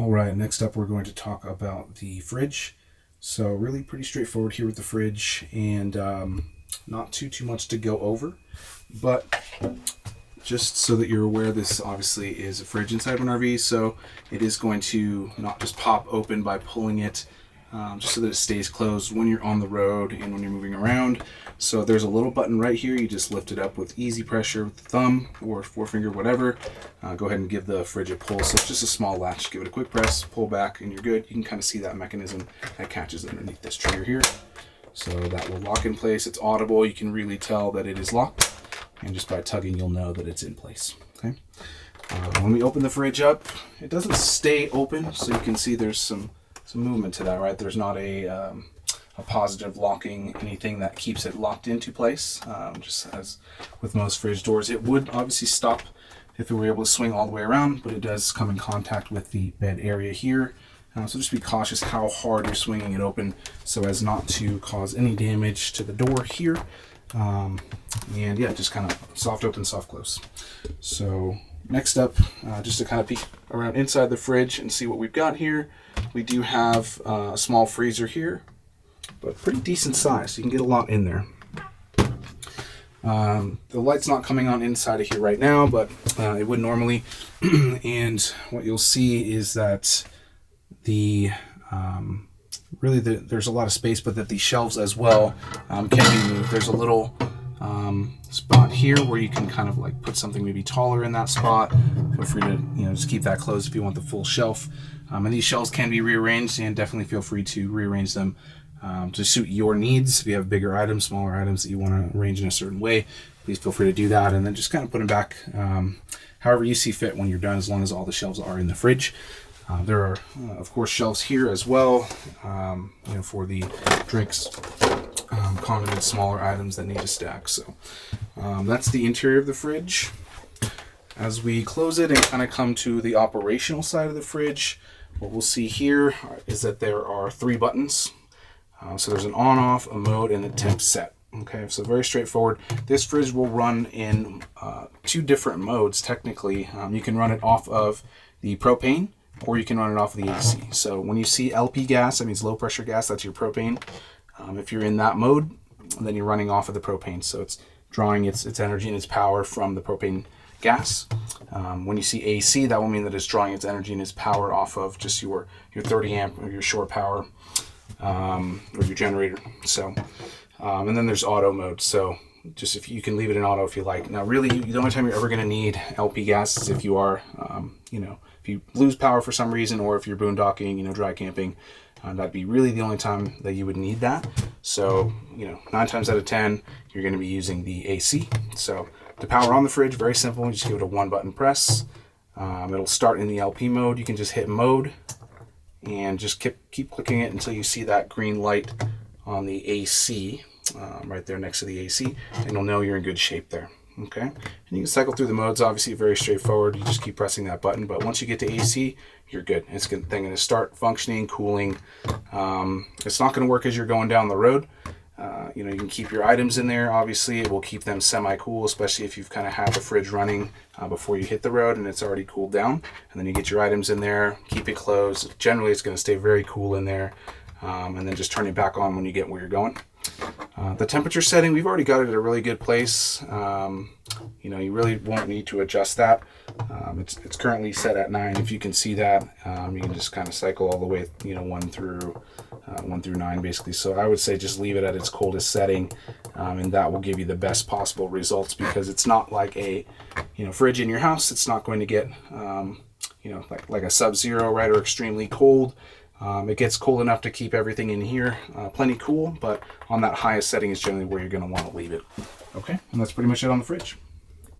All right, next up we're going to talk about the fridge. So really pretty straightforward here with the fridge, and not too much to go over, but just so that you're aware, this obviously is a fridge inside of an RV, so it is going to not just pop open by pulling it, just so that it stays closed when you're on the road and when you're moving around. So there's a little button right here. You just lift it up with easy pressure with the thumb or forefinger, whatever. Go ahead and give the fridge a pull. So it's just a small latch. Give it a quick press, pull back, and you're good. You can kind of see that mechanism that catches underneath this trigger here. So that will lock in place. It's audible. You can really tell that it is locked. And just by tugging, you'll know that it's in place. Okay. When we open the fridge up, it doesn't stay open. So you can see there's some movement to that, right? There's not a positive locking, anything that keeps it locked into place. Just as with most fridge doors, it would obviously stop if it were able to swing all the way around, but it does come in contact with the bed area here. So just be cautious how hard you're swinging it open so as not to cause any damage to the door here. And yeah, just kind of soft open, soft close. So next up, just to kind of peek around inside the fridge and see what we've got here. We do have a small freezer here, but pretty decent size, so you can get a lot in there. The light's not coming on inside of here right now, but it would normally. And what you'll see is that there's a lot of space, but that the shelves as well can be moved. There's a little spot here where you can kind of like put something maybe taller in that spot. Feel free to just keep that closed if you want the full shelf. And these shelves can be rearranged, and definitely feel free to rearrange them to suit your needs. If you have bigger items, smaller items that you want to arrange in a certain way, please feel free to do that, and then just kind of put them back however you see fit when you're done, as long as all the shelves are in the fridge. There are, of course, shelves here as well, for the drinks, condiments, smaller items that need to stack. So that's the interior of the fridge. As we close it and kind of come to the operational side of the fridge, what we'll see here is that there are 3 buttons. So there's an on-off, a mode, and a temp set. Okay, so very straightforward. This fridge will run in 2 different modes, technically. You can run it off of the propane, or you can run it off of the AC. So when you see LP gas, that means low pressure gas, that's your propane. If you're in that mode, then you're running off of the propane. So it's drawing its energy and its power from the propane gas. When you see AC, that will mean that it's drawing its energy and its power off of just your 30 amp or your shore power or your generator. So, and then there's auto mode. So just if you can leave it in auto if you like. Now, really, the only time you're ever going to need LP gas is if you are, if you lose power for some reason, or if you're boondocking, dry camping. That'd be really the only time that you would need that. So, 9 times out of 10, you're going to be using the AC. So to power on the fridge, very simple. You just give it a 1-button press. It'll start in the LP mode. You can just hit mode and just keep clicking it until you see that green light on the AC, right there next to the AC, and you'll know you're in good shape there. Okay, and you can cycle through the modes. Obviously, very straightforward. You just keep pressing that button, but once you get to AC, you're good. It's going to start functioning, cooling. It's not going to work as you're going down the road. You can keep your items in there. Obviously, it will keep them semi-cool, especially if you've kind of had the fridge running before you hit the road and it's already cooled down. And then you get your items in there, keep it closed. Generally, it's going to stay very cool in there, and then just turn it back on when you get where you're going. The temperature setting, we've already got it at a really good place. You really won't need to adjust that. It's currently set at 9. If you can see that, you can just kind of cycle all the way, 1 through 9 basically. So I would say just leave it at its coldest setting, and that will give you the best possible results, because it's not like a fridge in your house. It's not going to get like a sub-zero, right, or extremely cold. It gets cold enough to keep everything in here plenty cool, but on that highest setting is generally where you're going to want to leave it. Okay, and that's pretty much it on the fridge.